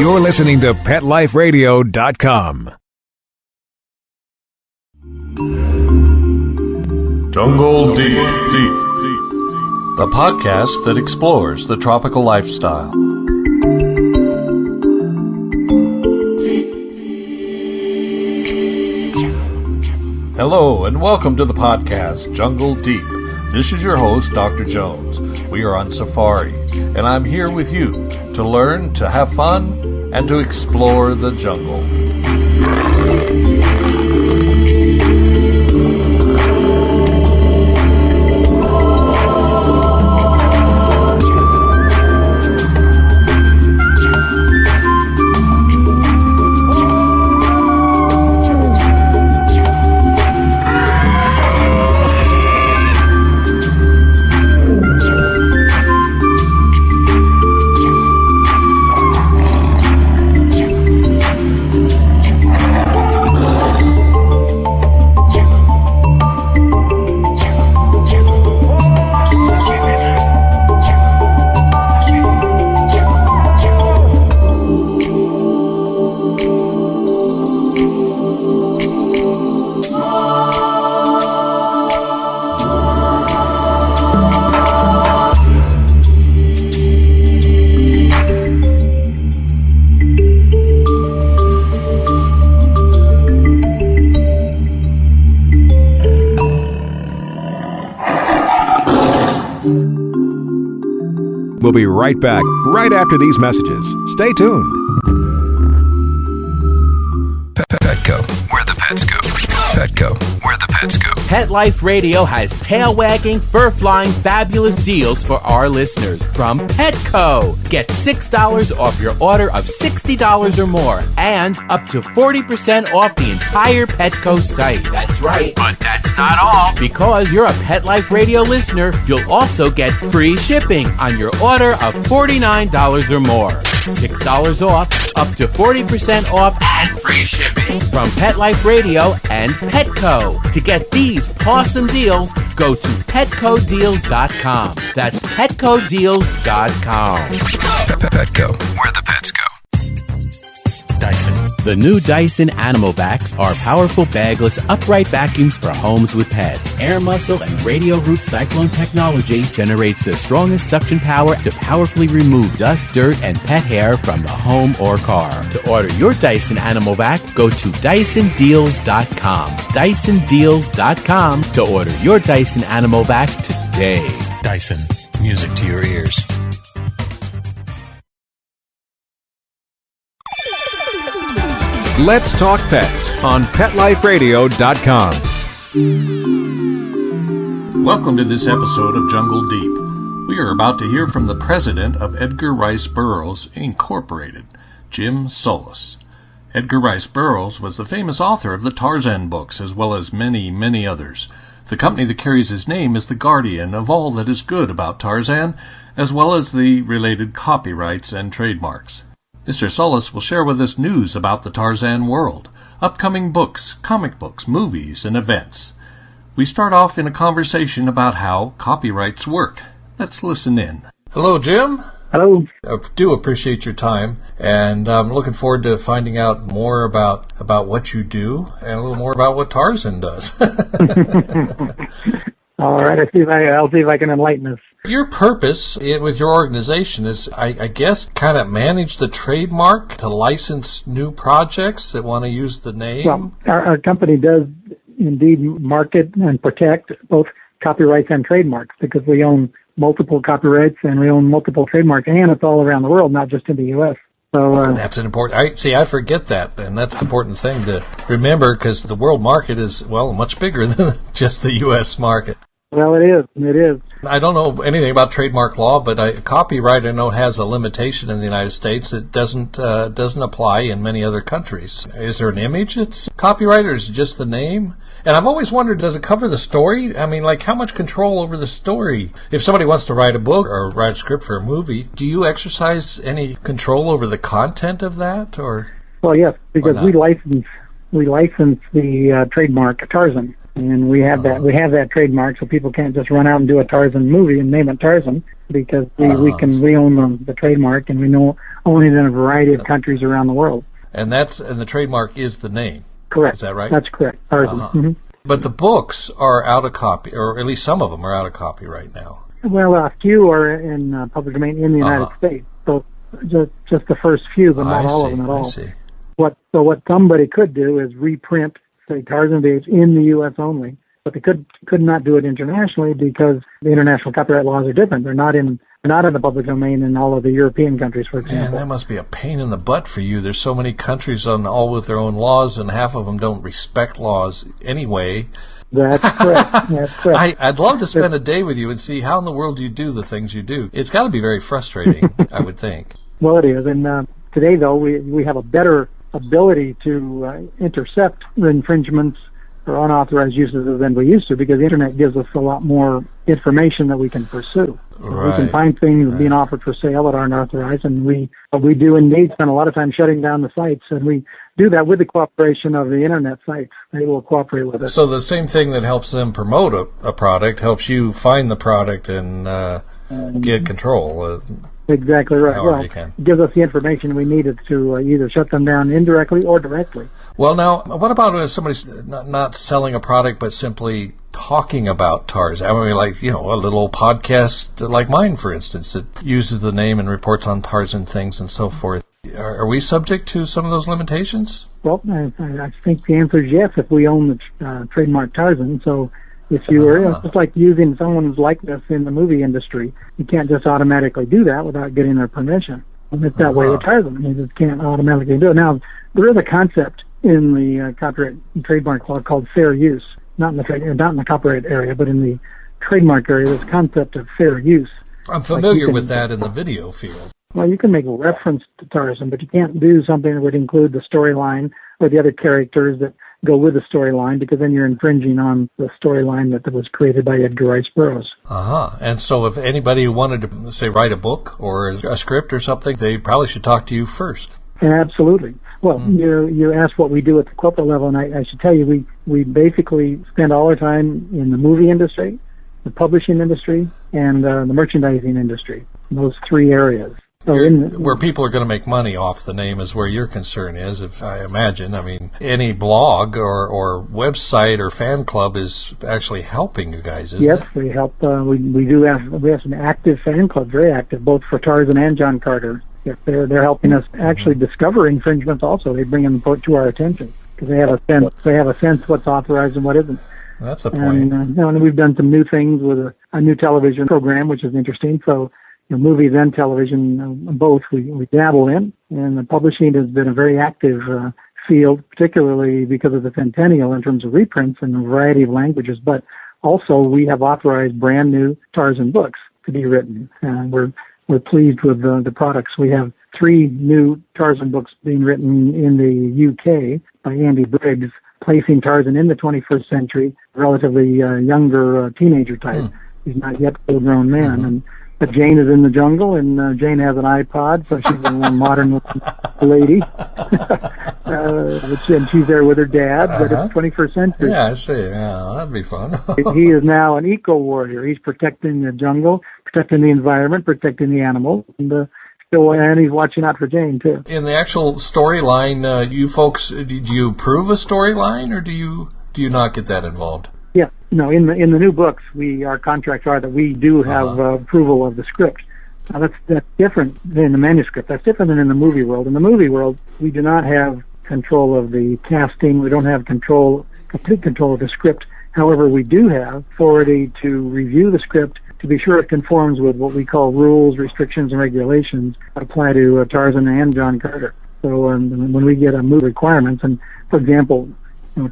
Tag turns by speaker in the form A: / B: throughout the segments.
A: You're listening to PetLifeRadio.com.
B: Jungle Deep, the podcast that explores the tropical lifestyle. Hello, and welcome to the podcast, Jungle Deep. This is your host, Dr. Jones. We are on safari, and I'm here with you to learn, to have fun, and to explore the jungle.
A: We'll be right back, right after these messages. Stay tuned.
C: Petco, where the pets go. Petco, where the pets go.
D: Pet Life Radio has tail-wagging, fur-flying, fabulous deals for our listeners from Petco. Get $6 off your order of $60 or more and up to 40% off the entire Petco site. That's right. But that's not all. Because you're a Pet Life Radio listener, you'll also get free shipping on your order of $49 or more. $6 off, up to 40% off, and free shipping from Pet Life Radio and Petco. To get these awesome deals, go to PetcoDeals.com. That's PetcoDeals.com.
C: Petco, where the pets go.
D: Dyson. The new Dyson Animal Vacs are powerful bagless upright vacuums for homes with pets. Air muscle and radio root cyclone technology generates the strongest suction power to powerfully remove dust, dirt, and pet hair from the home or car. To order your Dyson Animal Vac, go to DysonDeals.com. DysonDeals.com to order your Dyson Animal Vac today.
E: Dyson, music to your ears.
A: Let's talk pets on PetLifeRadio.com.
B: Welcome to this episode of Jungle Deep. We are about to hear from the president of Edgar Rice Burroughs Incorporated, Jim Solis. Edgar Rice Burroughs was the famous author of the Tarzan books, as well as many, many others. The company that carries his name is the guardian of all that is good about Tarzan, as well as the related copyrights and trademarks. Mr. Solis will share with us news about the Tarzan world, upcoming books, comic books, movies, and events. We start off in a conversation about how copyrights work. Let's listen in. Hello, Jim.
F: Hello.
B: I do appreciate your time, and I'm looking forward to finding out more about what you do and a little more about what Tarzan does.
F: All right, I'll see if I can enlighten us.
B: Your purpose with your organization is, I guess, kind of manage the trademark to license new projects that want to use the name?
F: Well, our company does indeed market and protect both copyrights and trademarks because we own multiple copyrights and we own multiple trademarks, and it's all around the world, not just in the U.S. So
B: that's an important. I forget that, and that's an important thing to remember because the world market is, well, much bigger than just the U.S. market.
F: Well, it is. It is.
B: I don't know anything about trademark law, but copyright I know has a limitation in the United States. It doesn't apply in many other countries. Is there an image that's copyright, or is it just the name? And I've always wondered, does it cover the story? I mean, like, how much control over the story? If somebody wants to write a book or write a script for a movie, do you exercise any control over the content of that, or?
F: Well, yes, because we license the trademark Tarzan. And we have that trademark, so people can't just run out and do a Tarzan movie and name it Tarzan, because we own the trademark, and we own it in a variety of countries around the world.
B: And the trademark is the name.
F: Correct.
B: Is that right?
F: That's correct. Tarzan. Mm-hmm.
B: But the books are out of copy, or at least some of them are out of copy right now.
F: Well, a few are in public domain in the United States, so just the first few, but not all of them at all.
B: I see.
F: What somebody could do is reprint, say, Tarzan Babes in the U.S. only, but they could not do it internationally because the international copyright laws are different. They're not in the public domain in all of the European countries, for example.
B: Man, that must be a pain in the butt for you. There's so many countries all with their own laws, and half of them don't respect laws anyway.
F: That's correct. That's correct.
B: I'd love to spend a day with you and see how in the world you do the things you do. It's got to be very frustrating, I would think.
F: Well, it is. And today, though, we have a better ability to intercept infringements or unauthorized uses than we used to, because the Internet gives us a lot more information that we can pursue.
B: Right.
F: We can find things being offered for sale that aren't authorized, and we do indeed spend a lot of time shutting down the sites, and we do that with the cooperation of the Internet sites. They will cooperate with us.
B: So the same thing that helps them promote a product helps you find the product and get control.
F: Exactly right. Well, it gives us the information we needed to either shut them down indirectly or directly.
B: Well, now, what about if somebody's not selling a product but simply talking about Tarzan? I mean, like, a little podcast like mine, for instance, that uses the name and reports on Tarzan things and so forth. Are we subject to some of those limitations?
F: Well, I think the answer is yes, if we own the trademark Tarzan. So if you were, it's just like using someone's likeness in the movie industry. You can't just automatically do that without getting their permission. And it's that way with Tarzan. You just can't automatically do it. Now, there is a concept in the copyright and trademark law called fair use. Not in the copyright area, but in the trademark area, this concept of fair use.
B: I'm familiar with that in the video field.
F: Well, you can make a reference to Tarzan, but you can't do something that would include the storyline or the other characters that go with the storyline, because then you're infringing on the storyline that was created by Edgar Rice Burroughs.
B: And so if anybody wanted to, say, write a book or a script or something, they probably should talk to you first.
F: Absolutely. Well, you asked what we do at the corporate level, and I should tell you, we basically spend all our time in the movie industry, the publishing industry, and the merchandising industry, those three areas. So
B: where people are going to make money off the name is where your concern is, if I imagine. I mean, any blog or website or fan club is actually helping you guys, isn't it?
F: Yes, we help. We have some active fan clubs, very active, both for Tarzan and John Carter. Yes, they're helping us actually discover infringements. Also, they bring them to our attention because they have a sense what's authorized and what isn't.
B: That's a point.
F: And we've done some new things with a new television program, which is interesting. So, movies and television, both we dabble in, and the publishing has been a very active field, particularly because of the centennial in terms of reprints in a variety of languages. But also, we have authorized brand new Tarzan books to be written, and we're pleased with the products. We have 3 new Tarzan books being written in the UK by Andy Briggs, placing Tarzan in the 21st century, relatively younger teenager type. He's not yet a full-grown man. But Jane is in the jungle, and Jane has an iPod, so she's a more modern lady. And she's there with her dad, but it's 21st century.
B: Yeah, I see. Yeah, that'd be fun.
F: He is now an eco-warrior. He's protecting the jungle, protecting the environment, protecting the animals, and he's watching out for Jane, too.
B: In the actual storyline, you folks, do you approve a storyline, or do you not get that involved?
F: Yeah, no. In the new books, our contracts are that we do have approval of the script. Now that's different than in the manuscript. That's different than in the movie world. In the movie world, we do not have control of the casting. We don't have complete control of the script. However, we do have authority to review the script to be sure it conforms with what we call rules, restrictions, and regulations that apply to Tarzan and John Carter. So when we get a movie requirements, and for example,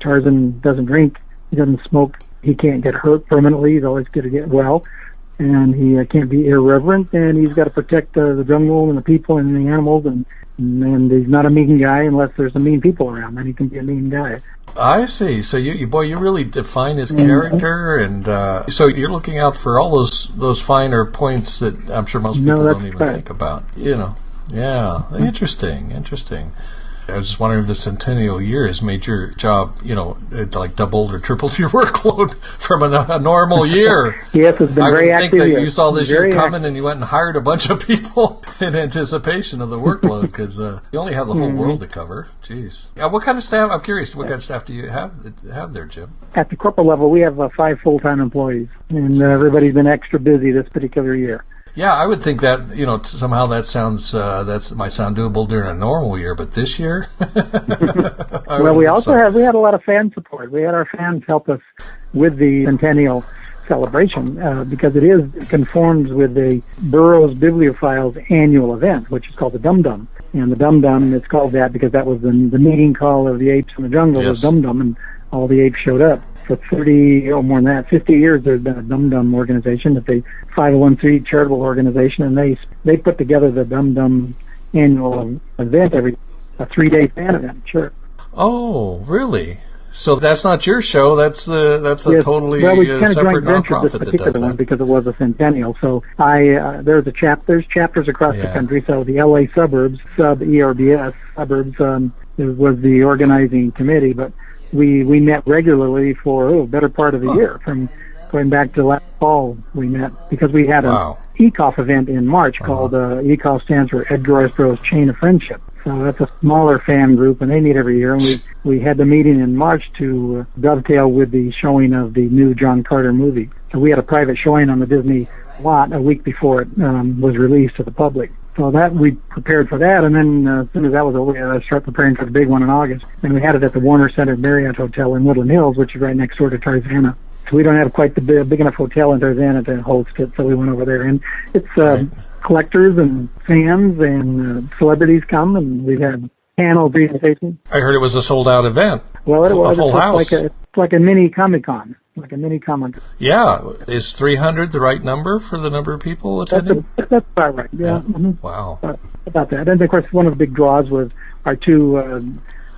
F: Tarzan doesn't drink. He doesn't smoke. He can't get hurt permanently. He's always going to get well. And he can't be irreverent. And he's got to protect the jungle and the people and the animals. And he's not a mean guy unless there's some mean people around. Then he can be a mean guy.
B: I see. So you really define his character. And so you're looking out for all those finer points that I'm sure most people don't even think about. Yeah. Interesting. I was just wondering if the centennial year has made your job, it like doubled or tripled your workload from a normal year.
F: Yes, it's been very active.
B: I would think that you saw this year coming
F: active.
B: and you went and hired a bunch of people in anticipation of the workload because you only have the whole world to cover. Jeez. Yeah, what kind of staff? I'm curious. What kind of staff do you have there, Jim?
F: At the corporate level, we have 5 full-time employees, and everybody's been extra busy this particular year.
B: Yeah, I would think that, somehow that might sound doable during a normal year, but this year?
F: Well, we had a lot of fan support. We had our fans help us with the centennial celebration because it conforms with the Burroughs Bibliophiles annual event, which is called the Dum Dum. And the Dum Dum, it's called that because that was the meeting call of the apes in the jungle, was Dum Dum, and all the apes showed up. For 50 years, there's been a Dum Dum organization, that the 501c charitable organization, and they put together the Dum Dum annual event, a 3-day fan event. Sure.
B: Oh, really? So that's not your show. That's a totally separate nonprofit that does that.
F: Because it was a centennial. So there's chapters across the country. So the LA suburbs, ERBS suburbs, was the organizing committee, but we met regularly for better part of the year. From going back to last fall, we met because we had a ECOF event in March called ECOF stands for Edgar Rice Burroughs Chain of Friendship. So that's a smaller fan group, and they meet every year. And we had the meeting in March to dovetail with the showing of the new John Carter movie. So we had a private showing on the Disney lot a week before it was released to the public. So that we prepared for that, and then as soon as that was over, we had to start preparing for the big one in August. And we had it at the Warner Center Marriott Hotel in Woodland Hills, which is right next door to Tarzana. So we don't have quite the big enough hotel in Tarzana to host it, so we went over there. And it's collectors and fans and celebrities come, and we've had panel presentations.
B: I heard it was a sold-out event.
F: Well, it was
B: a full house.
F: Like a mini Comic-Con.
B: Yeah. Is 300 the right number for the number of people attending?
F: That's about right, yeah. Mm-hmm.
B: Wow.
F: About that. And, of course, one of the big draws was our 2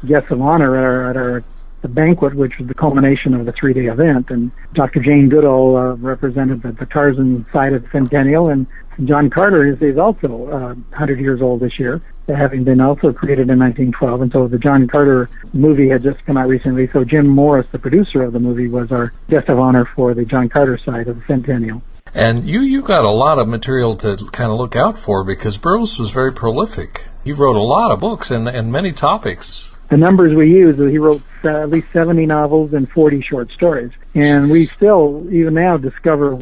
F: guests of honor at the banquet, which was the culmination of the 3-day event. And Dr. Jane Goodall represented the Tarzan side of the centennial, and John Carter is also 100 years old this year, having been also created in 1912. And so the John Carter movie had just come out recently. So Jim Morris, the producer of the movie, was our guest of honor for the John Carter side of the centennial.
B: And you got a lot of material to kind of look out for because Burroughs was very prolific. He wrote a lot of books and many topics.
F: The numbers we use, he wrote at least 70 novels and 40 short stories. And we still, even now, discover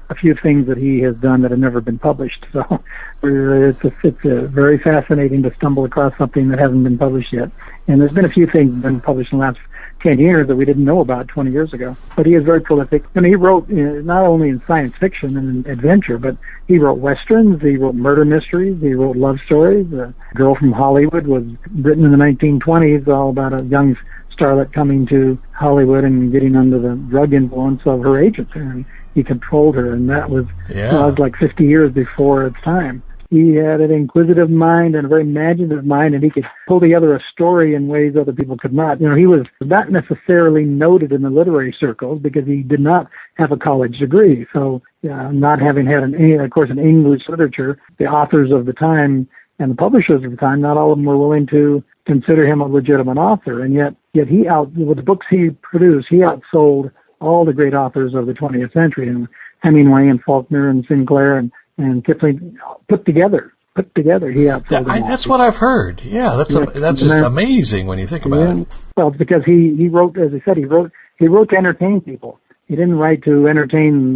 F: a few things that he has done that have never been published. So it's very fascinating to stumble across something that hasn't been published yet. And there's been a few things been published in the last 10 years that we didn't know about 20 years ago. But he is very prolific. And he wrote not only in science fiction and adventure, but he wrote westerns, he wrote murder mysteries, he wrote love stories. Girl from Hollywood was written in the 1920s, all about a young starlet coming to Hollywood and getting under the drug influence of her agent. And he controlled her, and that was, was like 50 years before its time. He had an inquisitive mind and a very imaginative mind, and he could pull together a story in ways other people could not. He was not necessarily noted in the literary circles because he did not have a college degree. So, not having had, of course, an English literature, the authors of the time and the publishers of the time, not all of them were willing to consider him a legitimate author. And yet with the books he produced, he outsold all the great authors of the 20th century, and Hemingway and Faulkner and Sinclair and Kipling put together. He outsold them all.
B: That's what I've heard. Yeah, that's just amazing when you think about it.
F: Well, it's because he wrote, as I said, he wrote to entertain people. He didn't write to entertain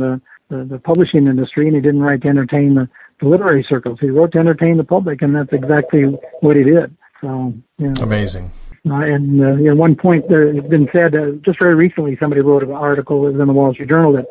F: the publishing industry, and he didn't write to entertain the literary circles. He wrote to entertain the public, and that's exactly what he did. So,
B: amazing.
F: And one point there it's been said just very recently, somebody wrote an article in the Wall Street Journal that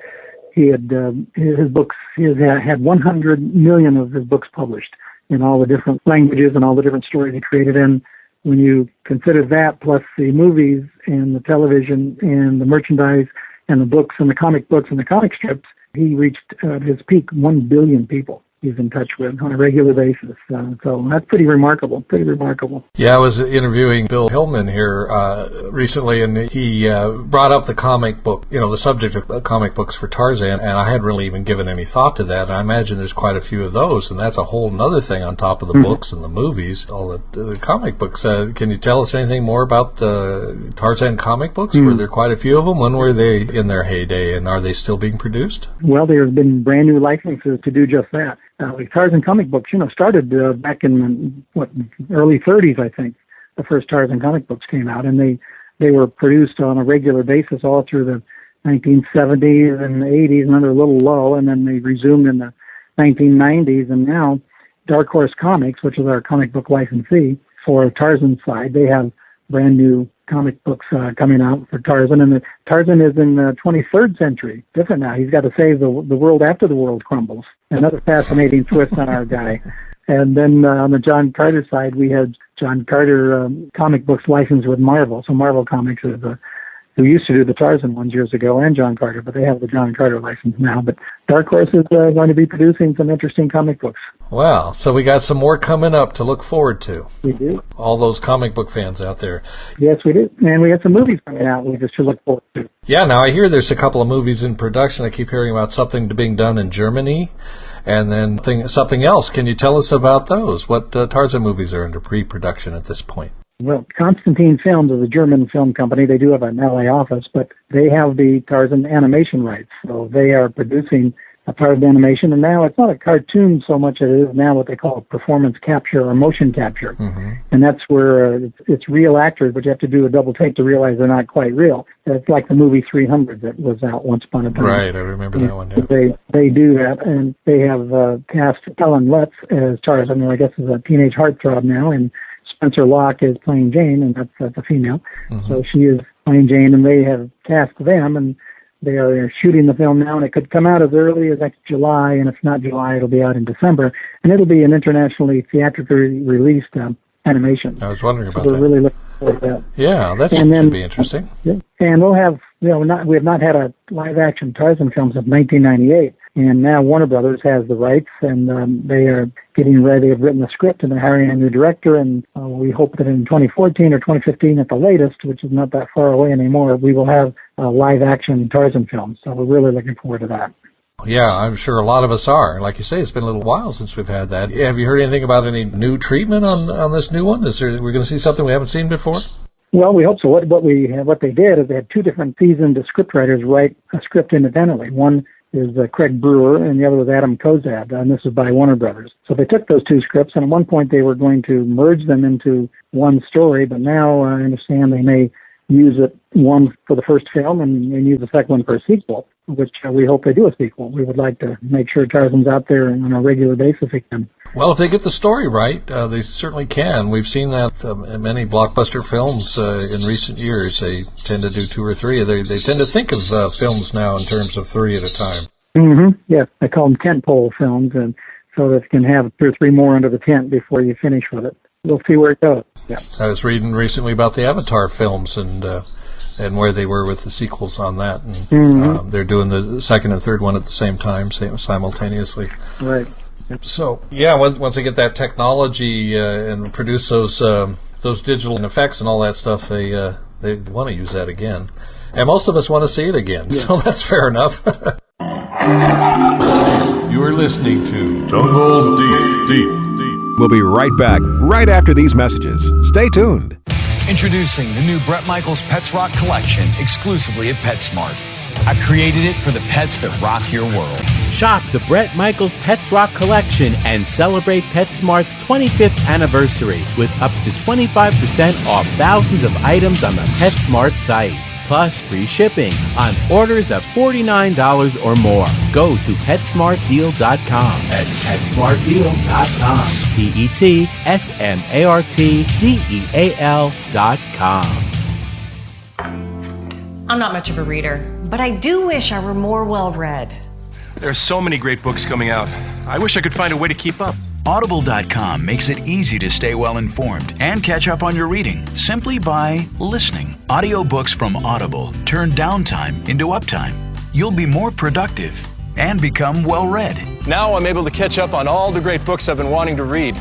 F: he had had 100 million of his books published in all the different languages and all the different stories he created. And when you consider that plus the movies and the television and the merchandise and the books and the comic books and the comic strips, he reached his peak 1 billion people. he's in touch with on a regular basis. So that's pretty remarkable.
B: Yeah, I was interviewing Bill Hillman here recently, and he brought up the comic book, the subject of comic books for Tarzan, and I hadn't really even given any thought to that. And I imagine there's quite a few of those, and that's a whole other thing on top of the books and the movies, all the comic books. Can you tell us anything more about the Tarzan comic books? Were there quite a few of them? When were they in their heyday, and are they still being produced?
F: Well, there have been brand new licenses to do just that. The Tarzan comic books, started back in early 30s, I think. The first Tarzan comic books came out, and they were produced on a regular basis all through the 1970s and 80s, and then they're a little low, and then they resumed in the 1990s, and now Dark Horse Comics, which is our comic book licensee for Tarzan side, they have brand new comic books coming out for Tarzan, and Tarzan is in the 23rd century. Different now. He's got to save the world after the world crumbles. Another fascinating twist on our guy. And then on the John Carter side, we had John Carter comic books licensed with Marvel. So Marvel Comics is who used to do the Tarzan ones years ago, and John Carter, but they have the John Carter license now. But Dark Horse is going to be producing some interesting comic books.
B: Wow. So we got some more coming up to look forward to.
F: We do.
B: All those comic book fans out there.
F: Yes, we do. And we have some movies coming out we just should look forward to.
B: Yeah, now I hear there's a couple of movies in production. I keep hearing about something being done in Germany and then something else. Can you tell us about those? What Tarzan movies are under pre-production at this point?
F: Well, Constantine Films is a German film company. They do have an LA office, but they have the Tarzan animation rights. So they are producing a Tarzan animation, and now it's not a cartoon so much as it is now what they call performance capture or motion capture. Mm-hmm. And that's where it's real actors, but you have to do a double take to realize they're not quite real. It's like the movie 300 that was out once upon a time.
B: Right, I remember that one. Yeah.
F: They do that, and they have cast Ellen Lutz as Tarzan, who I guess is a teenage heartthrob now, and Spencer Locke is playing Jane, and that's a female. Mm-hmm. So she is playing Jane, and they have cast them, and they are shooting the film now, and it could come out as early as next July, and if not July, it'll be out in December, and it'll be an internationally theatrically released animation.
B: I was wondering about
F: that.
B: We're
F: really looking forward to that.
B: Yeah, that should be interesting.
F: Yeah, and we'll have, we have not had a live-action Tarzan film since 1998, and now Warner Brothers has the rights, and they are getting ready. They've written the script, and they're hiring a new director, and we hope that in 2014 or 2015 at the latest, which is not that far away anymore, we will have a live-action Tarzan film. So we're really looking forward to that.
B: Yeah, I'm sure a lot of us are. Like you say, it's been a little while since we've had that. Have you heard anything about any new treatment on this new one? We're going to see something we haven't seen before? Well,
F: we hope so. What they did is they had two different seasoned scriptwriters write a script independently. One is Craig Brewer, and the other was Adam Kozad, and this is by Warner Brothers. So they took those two scripts, and at one point they were going to merge them into one story, but now I understand they may use one for the first film and use the second one for a sequel, which we hope they do a sequel. We would like to make sure Tarzan's out there on a regular basis again.
B: Well, if they get the story right, they certainly can. We've seen that in many blockbuster films in recent years. They tend to do two or three. They tend to think of films now in terms of three at a time.
F: Mm-hmm. Yeah, they call them tentpole films, and so that you can have two or three more under the tent before you finish with it. We'll see where it goes. Yeah. I
B: was reading recently about the Avatar films and where they were with the sequels on that. And they're doing the second and third one at the same time, simultaneously.
F: Right.
B: So, yeah, once they get that technology and produce those digital effects and all that stuff, they want to use that again. And most of us want to see it again, so that's fair enough.
G: You are listening to Jungle Deep.
A: We'll be right back, right after these messages. Stay tuned.
H: Introducing the new Bret Michaels Pets Rock collection exclusively at PetSmart. I created it for the pets that rock your world.
D: Shop the Bret Michaels Pets Rock collection and celebrate PetSmart's 25th anniversary with up to 25% off thousands of items on the PetSmart site. Plus free shipping on orders of $49 or more. Go to PetSmartDeal.com. That's PetSmartDeal.com. PetSmartDeal.com.
I: I'm not much of a reader, but I do wish I were more well-read.
J: There are so many great books coming out. I wish I could find a way to keep up.
H: Audible.com makes it easy to stay well informed and catch up on your reading simply by listening. Audiobooks from Audible turn downtime into uptime. You'll be more productive and become well-read.
J: Now I'm able to catch up on all the great books I've been wanting to read.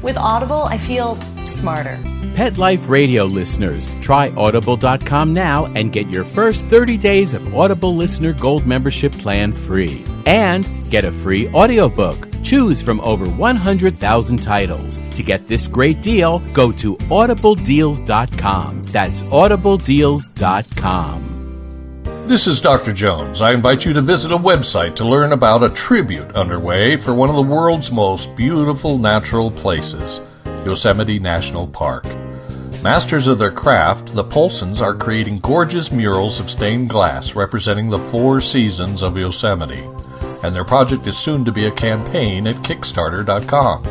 I: With Audible, I feel smarter.
D: Pet Life Radio listeners, try Audible.com now and get your first 30 days of Audible Listener Gold membership plan free. And get a free audiobook. Choose from over 100,000 titles. To get this great deal, go to audibledeals.com. That's audibledeals.com.
B: This is Dr. Jones. I invite you to visit a website to learn about a tribute underway for one of the world's most beautiful natural places, Yosemite National Park. Masters of their craft, the Polsons are creating gorgeous murals of stained glass representing the 4 seasons of Yosemite, and their project is soon to be a campaign at Kickstarter.com.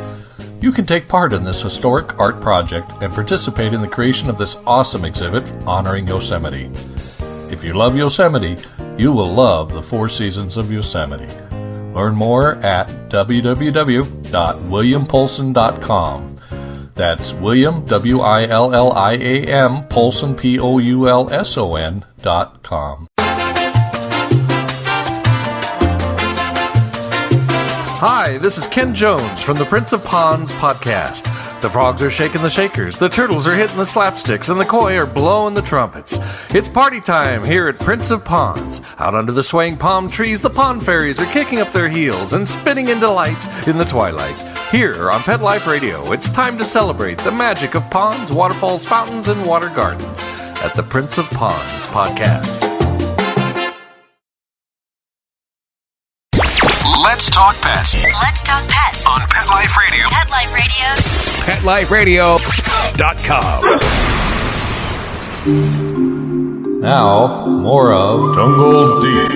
B: You can take part in this historic art project and participate in the creation of this awesome exhibit honoring Yosemite. If you love Yosemite, you will love the 4 seasons of Yosemite. Learn more at www.williampolson.com. That's William, W-I-L-L-I-A-M, Polson, P-O-U-L-S-O-N.com. Hi, this is Ken Jones from the Prince of Ponds podcast. The frogs are shaking the shakers, the turtles are hitting the slapsticks, and the koi are blowing the trumpets. It's party time here at Prince of Ponds. Out under the swaying palm trees, the pond fairies are kicking up their heels and spinning in delight in the twilight. Here on Pet Life Radio, it's time to celebrate the magic of ponds, waterfalls, fountains, and water gardens at the Prince of Ponds podcast.
C: Let's talk pets.
K: Let's talk pets
C: On Pet Life Radio.
K: Pet Life Radio.
C: PetLifeRadio.com.
B: Now, more of
G: Jungle Deep.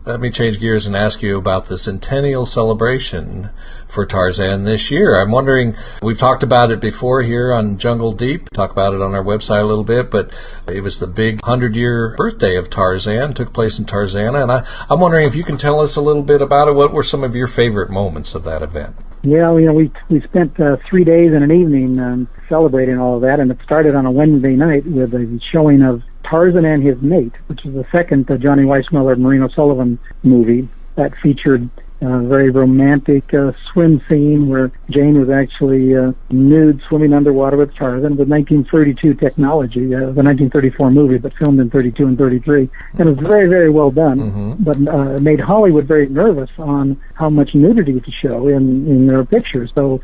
B: Let me change gears and ask you about the centennial celebration for Tarzan this year. I'm wondering, we've talked about it before here on Jungle Deep, talked about it on our website a little bit, but it was the big 100-year birthday of Tarzan, took place in Tarzana, and I'm wondering if you can tell us a little bit about it. What were some of your favorite moments of that event?
F: Yeah, we spent 3 days and an evening celebrating all of that, and it started on a Wednesday night with a showing of Tarzan and His Mate, which is the second Johnny Weissmuller and Maureen O'Sullivan movie that featured a very romantic swim scene where Jane was actually nude swimming underwater with Tarzan with 1932 technology. The 1934 movie, but filmed in 32 and 33. And it was very, very well done, but it made Hollywood very nervous on how much nudity to show in their pictures. So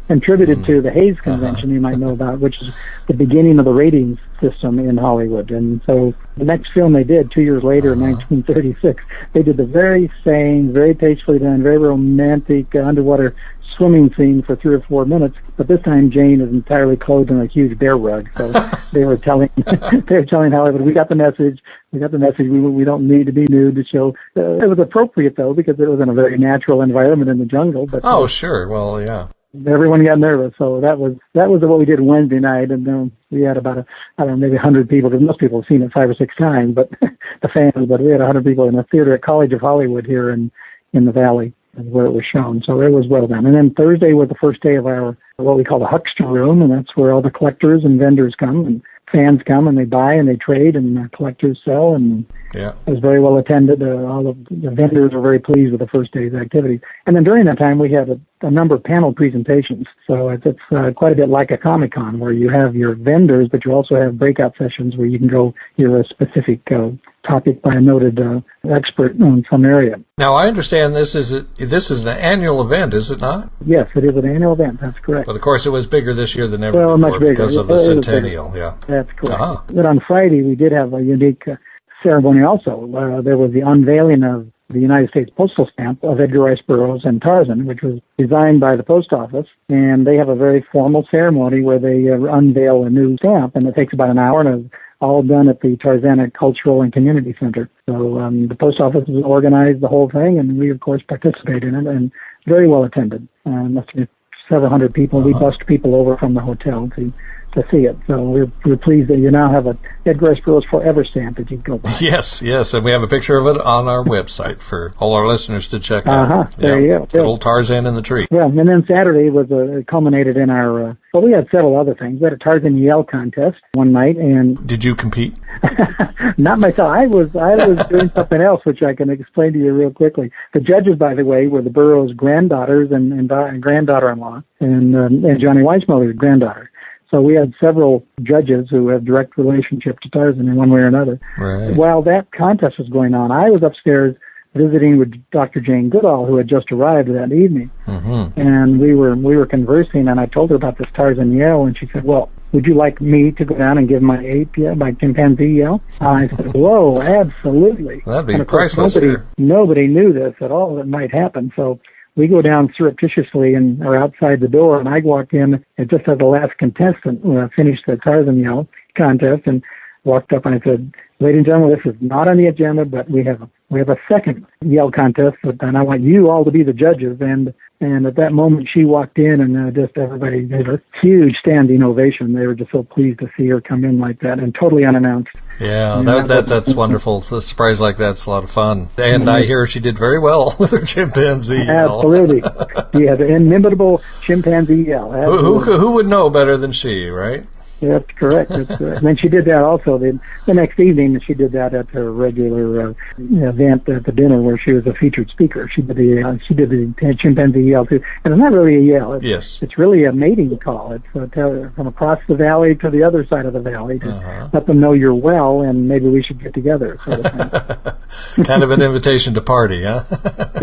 F: contributed to the Hays Convention, you might know about, which is the beginning of the ratings system in Hollywood. And so the next film they did 2 years later in 1936, they did the very same, very tastefully done, very romantic underwater swimming scene for 3 or 4 minutes, but this time Jane is entirely clothed in a huge bear rug. So they were telling Hollywood, we got the message, we don't need to be nude to show. It was appropriate though, because it was in a very natural environment in the jungle. But
B: sure, well, yeah.
F: Everyone got nervous, so that was what we did Wednesday night, and then we had about maybe 100 people, because most people have seen it 5 or 6 times, but the fans. But we had 100 people in the theater at College of Hollywood here in the Valley, where it was shown. So it was well done. And then Thursday was the first day of our what we call the Huckster Room, and that's where all the collectors and vendors come, and fans come and they buy and they trade, and collectors sell, and it was very well attended. All of the vendors were very pleased with the first day's activity. And then during that time, we had a number of panel presentations. So it's quite a bit like a Comic-Con, where you have your vendors, but you also have breakout sessions where you can go hear a specific topic by a noted expert on some area.
B: Now, I understand this is an annual event, is it not?
F: Yes, it is an annual event. That's correct.
B: But of course, it was bigger this year than ever before,
F: much bigger,
B: because of the centennial. Yeah,
F: that's correct. But on Friday, we did have a unique ceremony also. There was the unveiling of the United States postal stamp of Edgar Rice Burroughs and Tarzan, which was designed by the post office, and they have a very formal ceremony where they unveil a new stamp, and it takes about an hour, and it's all done at the Tarzana Cultural and Community Center. So the post office has organized the whole thing, and we, of course, participate in it, and very well attended. Must have been several hundred people. We bussed people over from the hotel to to see it. So we're pleased that you now have a Edgar Rice Burroughs Forever stamp that you can go buy.
B: Yes, and we have a picture of it on our website for all our listeners to check out.
F: There you go.
B: Good old Tarzan in the tree.
F: Well, and then Saturday was culminated in our, we had several other things. We had a Tarzan Yell contest one night, and...
B: Did you compete?
F: Not myself. I was doing something else, which I can explain to you real quickly. The judges, by the way, were the Burroughs granddaughters and granddaughter-in-law, and Johnny Weissmuller's granddaughter. So we had several judges who have direct relationship to Tarzan in one way or another.
B: Right.
F: While that contest was going on, I was upstairs visiting with Dr. Jane Goodall, who had just arrived that evening.
B: Mm-hmm.
F: And we were conversing, and I told her about this Tarzan yell, and she said, well, would you like me to go down and give my chimpanzee yell? I said, whoa, absolutely.
B: That'd be
F: and of course,
B: priceless.
F: Nobody knew this at all that might happen, so we go down surreptitiously and are outside the door, and I walked in, and just as the last contestant finished the Tarzan yell contest, and walked up and I said, ladies and gentlemen, this is not on the agenda, but we have a second yell contest, and I want you all to be the judges. And at that moment, she walked in, and just everybody did a huge standing ovation. They were just so pleased to see her come in like that, and totally unannounced.
B: Yeah, that's wonderful. A surprise like that's a lot of fun. And I hear she did very well with her chimpanzee yell.
F: Absolutely. She had an inimitable chimpanzee yell.
B: Who would know better than she, right?
F: Yeah, that's correct. That's correct. And then she did that also the next evening. She did that at her regular event at the dinner where she was a featured speaker. She did the chimpanzee yell too, and it's not really a yell. It's really a mating call. It's from across the valley to the other side of the valley to let them know you're well and maybe we should get together. Sort of thing.
B: Kind of an invitation to party, huh?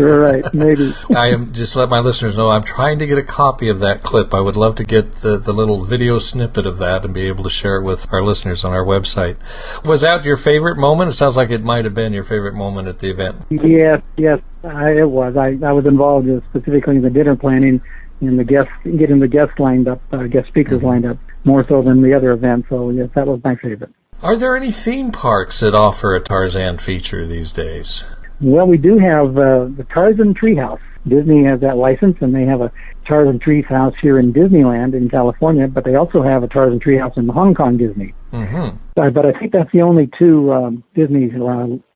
F: You're right. Maybe.
B: I am just let my listeners know I'm trying to get a copy of that clip. I would love to get the little video snippet of that and be able to share it with our listeners on our website. Was that your favorite moment? It sounds like it might have been your favorite moment at the event.
F: Yes, it was. I was involved specifically in the dinner planning and getting the guests lined up, guest speakers lined up, more so than the other events. So yes, that was my favorite.
B: Are there any theme parks that offer a Tarzan feature these days?
F: Well, we do have the Tarzan Treehouse. Disney has that license, and they have a Tarzan Treehouse here in Disneyland in California, but they also have a Tarzan Treehouse in Hong Kong Disney.
B: Mm-hmm.
F: But I think that's the only two Disney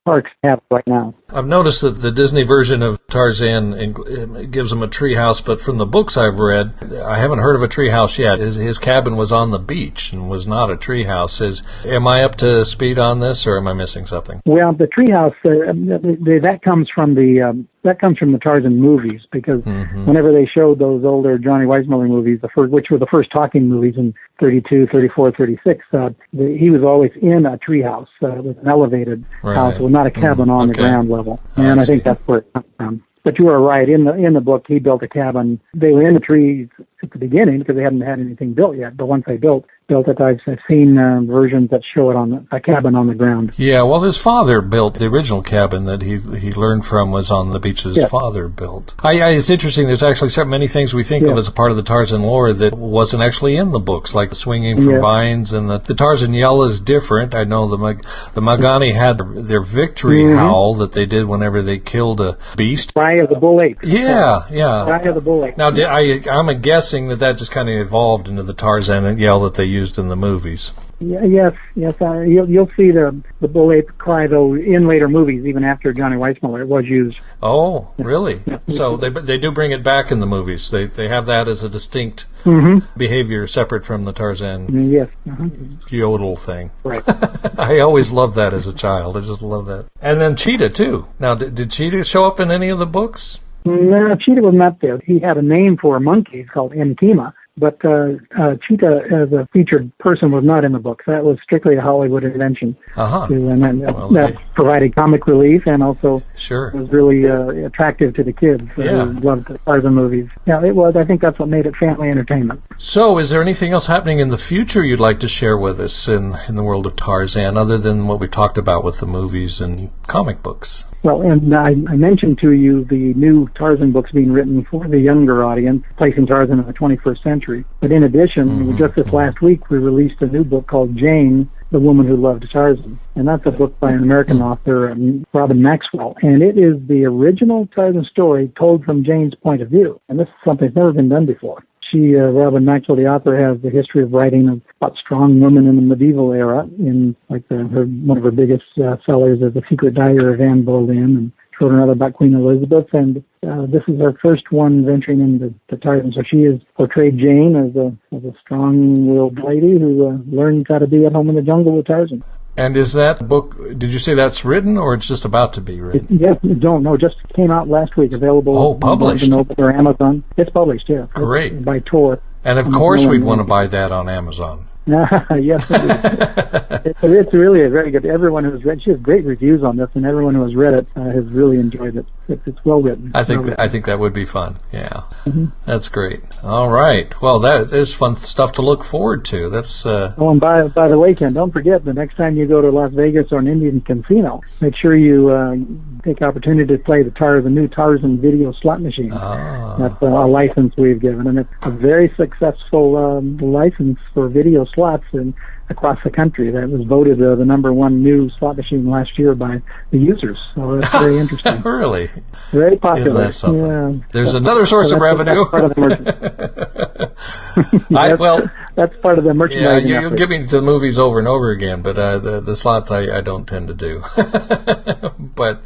F: parks have right now.
B: I've noticed that the Disney version of Tarzan gives him a treehouse, but from the books I've read, I haven't heard of a treehouse yet. His cabin was on the beach and was not a treehouse. Am I up to speed on this, or am I missing something?
F: Well, the treehouse that comes from the Tarzan movies, because whenever they showed those older Johnny Weissmuller movies, which were the first talking movies in 32, 34, 36, he was always in a treehouse with an elevated house, with not a cabin on the ground level. And I think that's where it comes from. But you are right. In the book, he built a cabin. They were in the trees at the beginning because they hadn't had anything built yet. But once they built it, I've seen versions that show it on a cabin on the ground.
B: Yeah, well, his father built the original cabin that he learned from was on the beach that his father built. It's interesting. There's actually so many things we think of as a part of the Tarzan lore that wasn't actually in the books, like the swinging from vines, and the Tarzan yell is different. I know the Magani had their victory howl that they did whenever they killed a beast.
F: Cry of the bull ape.
B: Yeah.
F: Cry of the bull ape.
B: Now, I'm guessing that just kind of evolved into the Tarzan yell that they used in the movies.
F: Yes. You'll see the bull ape cry though in later movies, even after Johnny Weissmuller. It was used.
B: Oh, really? So they do bring it back in the movies. They have that as a distinct behavior separate from the Tarzan yodel thing.
F: Right.
B: I always loved that as a child. I just love that. And then Cheetah too. Now, did Cheetah show up in any of the books?
F: No, Cheetah was not there. He had a name for a monkey called Nkema. But Cheetah, as a featured person, was not in the books. That was strictly a Hollywood invention. And that provided comic relief and also was really attractive to the kids who loved the Tarzan movies. Yeah, it was. I think that's what made it family entertainment.
B: So, is there anything else happening in the future you'd like to share with us in the world of Tarzan, other than what we've talked about with the movies and comic books?
F: Well, and I mentioned to you the new Tarzan books being written for the younger audience, placing Tarzan in the 21st century. But in addition, just this last week, we released a new book called Jane, the Woman Who Loved Tarzan. And that's a book by an American author, Robin Maxwell. And it is the original Tarzan story told from Jane's point of view. And this is something that's never been done before. Robin Maxwell, the author, has the history of writing about strong women in the medieval era. In like one of her biggest sellers is The Secret Diary of Anne Boleyn, and wrote another about Queen Elizabeth. And this is her first one venturing into Tarzan. So she has portrayed Jane as a strong-willed lady who learns how to be at home in the jungle with Tarzan.
B: And is that book, did you say that's written or it's just about to be written?
F: Yes, just came out last week, available
B: published.
F: on or Amazon. It's published, yeah.
B: Great.
F: It's by Tor.
B: And of course we'd want to buy that on Amazon.
F: Yes, it's really a very good. Everyone who's read, she has great reviews on this, and everyone who has read it has really enjoyed it. It's well written.
B: I think that would be fun. Yeah, That's great. All right. Well, there's fun stuff to look forward to. That's.
F: Oh, and by the way, Ken, don't forget the next time you go to Las Vegas or an Indian casino, make sure you take opportunity to play the new Tarzan video slot machine.
B: Oh.
F: That's a license we've given, and it's a very successful license for video slots across the country. That was voted the number one new slot machine last year by the users. So it's very interesting.
B: Really?
F: Very popular.
B: Isn't that something?
F: Yeah.
B: There's another source of revenue.
F: That's part of the that's part of the merchandising.
B: Yeah, you're giving to the movies over and over again, but the slots I don't tend to do. But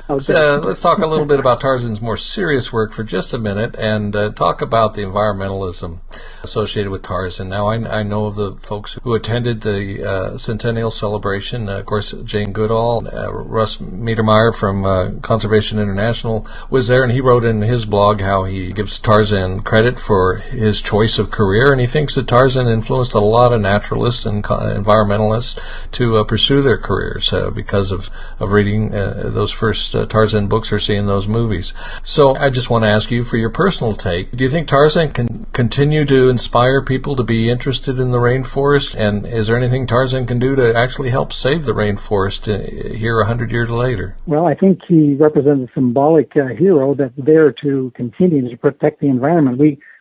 B: let's talk a little bit about Tarzan's more serious work for just a minute and talk about the environmentalism associated with Tarzan. Now, I know of the folks who attended the centennial celebration. Of course, Jane Goodall, Russ Niedermeyer from Conservation International was there, and he wrote in his blog how he gives Tarzan credit for his choice of career, and he thinks that Tarzan influenced a lot of naturalists and environmentalists to pursue their careers because of reading those first Tarzan books or seeing those movies. So I just want to ask you for your personal take. Do you think Tarzan can continue to inspire people to be interested in the rainforest, and is there anything Tarzan can do to actually help save the rainforest here 100 years later?
F: Well, I think he represents a symbolic hero that's there to continue to protect the environment.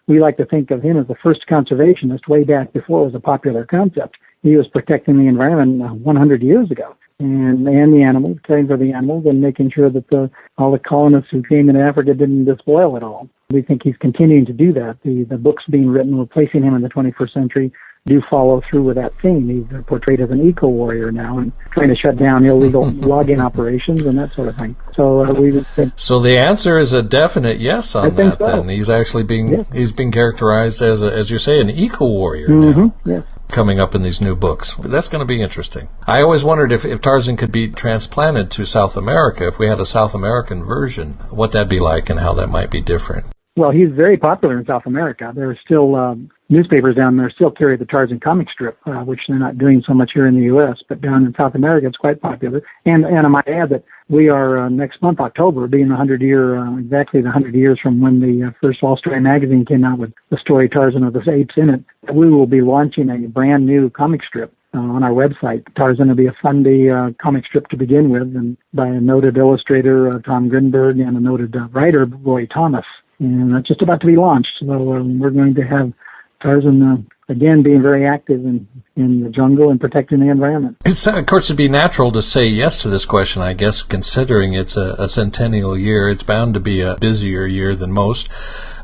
F: We like to think of him as the first conservationist way back before it was a popular concept. He was protecting the environment 100 years ago, and the animals, caring for the animals, and making sure that all the colonists who came into Africa didn't despoil it all. We think he's continuing to do that. The books being written, replacing him in the 21st century, do follow through with that theme. He's portrayed as an eco-warrior now and trying to shut down illegal logging operations and that sort of thing. So we would think.
B: So the answer is a definite yes on that.
F: So.
B: Then he's actually he's being characterized as you say, an eco-warrior now.
F: Yes.
B: Coming up in these new books. That's going to be interesting. I always wondered if Tarzan could be transplanted to South America, if we had a South American version, what that'd be like and how that might be different.
F: Well, he's very popular in South America. There are still newspapers down there still carry the Tarzan comic strip, which they're not doing so much here in the U.S., but down in South America it's quite popular. And I might add that we are next month, October, being exactly the 100 years from when the first Wall Street magazine came out with the story Tarzan of the Apes in it. We will be launching a brand new comic strip on our website. Tarzan will be a Fundy comic strip to begin with, and by a noted illustrator, Tom Grinberg, and a noted writer, Roy Thomas. And that's just about to be launched. So we're going to have Tarzan, again, being very active in the jungle and protecting the environment.
B: It's, of course, it'd be natural to say yes to this question, I guess, considering it's a centennial year. It's bound to be a busier year than most.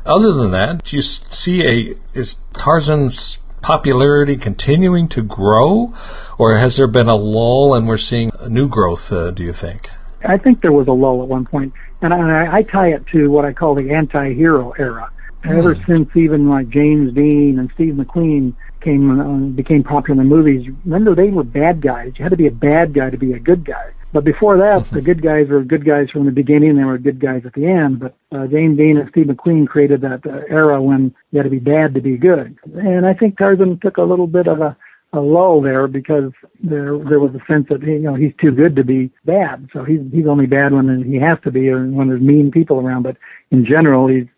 B: Other than that, do you see is Tarzan's popularity continuing to grow, or has there been a lull and we're seeing a new growth, do you think?
F: I think there was a lull at one point, and I tie it to what I call the anti-hero era. Ever since even like James Dean and Steve McQueen became popular in the movies, remember they were bad guys. You had to be a bad guy to be a good guy. But before that, the good guys were good guys from the beginning. They were good guys at the end. But James Dean and Steve McQueen created that era when you had to be bad to be good. And I think Tarzan took a little bit of a lull there because there was a sense that he's too good to be bad. So he's only bad when he has to be or when there's mean people around. But in general, he's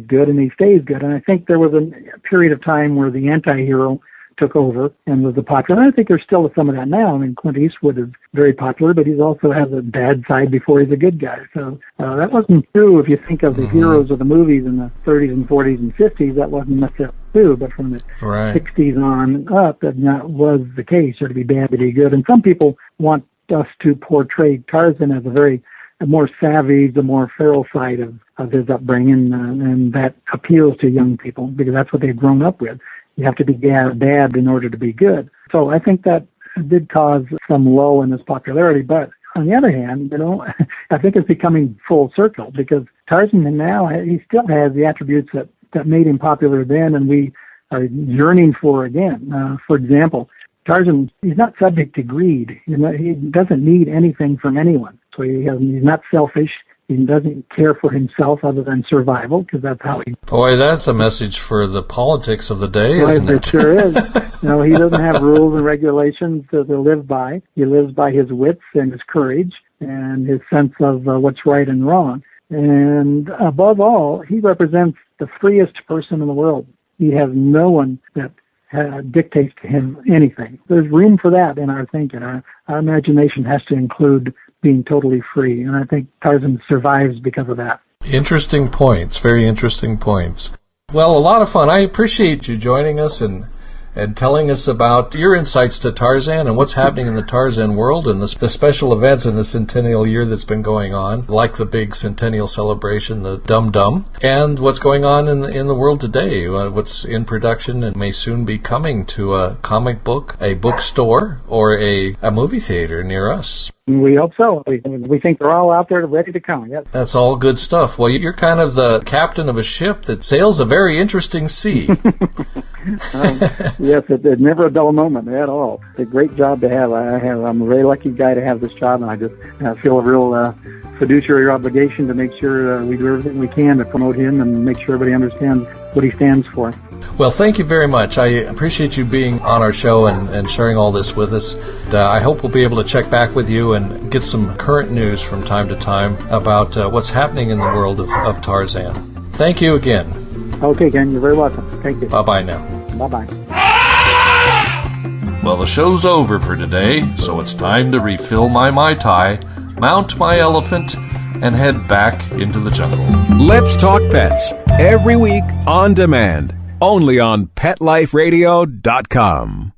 F: good and he stays good. And I think there was a period of time where the anti-hero took over and was the popular. And I think there's still some of that now. I mean, Clint Eastwood is very popular, but he also has a bad side before he's a good guy. So that wasn't true if you think of the heroes of the movies in the 30s and 40s and 50s. That wasn't necessarily true, but from the 60s on up, that was the case. Or to be bad to be good. And some people want us to portray Tarzan as a very more savvy, the more feral side of his upbringing, and that appeals to young people because that's what they've grown up with. You have to be bad in order to be good. So I think that did cause some lull in his popularity. But on the other hand, I think it's becoming full circle because Tarzan now, he still has the attributes that made him popular then and we are yearning for again. For example, Tarzan, he's not subject to greed. He doesn't need anything from anyone. So he's not selfish. He doesn't care for himself other than survival, because that's how he...
B: Boy, that's a message for the politics of the day, isn't it?
F: It sure is. He doesn't have rules and regulations to live by. He lives by his wits and his courage and his sense of what's right and wrong. And above all, he represents the freest person in the world. He has no one that dictates to him anything. There's room for that in our thinking. Our imagination has to include being totally free, and I think Tarzan survives because of that.
B: Interesting points, very interesting points. Well, a lot of fun. I appreciate you joining us and telling us about your insights to Tarzan and what's happening in the Tarzan world and the special events in the centennial year that's been going on, like the big centennial celebration, the Dum Dum, and what's going on in the world today, what's in production and may soon be coming to a comic book, a bookstore, or a movie theater near us.
F: We hope so. We think they're all out there ready to come. Yes.
B: That's all good stuff. Well, you're kind of the captain of a ship that sails a very interesting sea.
F: Yes, it's never a dull moment at all. It's a great job to have. I'm a very lucky guy to have this job, and I just feel a real fiduciary obligation to make sure we do everything we can to promote him and make sure everybody understands what he stands for.
B: Well, thank you very much. I appreciate you being on our show and sharing all this with us. I hope we'll be able to check back with you and get some current news from time to time about what's happening in the world of Tarzan. Thank you again.
F: Okay, Ken, you're very welcome. Thank you.
B: Bye-bye now.
F: Bye-bye.
B: Well, the show's over for today, so it's time to refill my Mai Tai, mount my elephant, and head back into the jungle.
A: Let's Talk Pets, every week on demand, only on PetLifeRadio.com.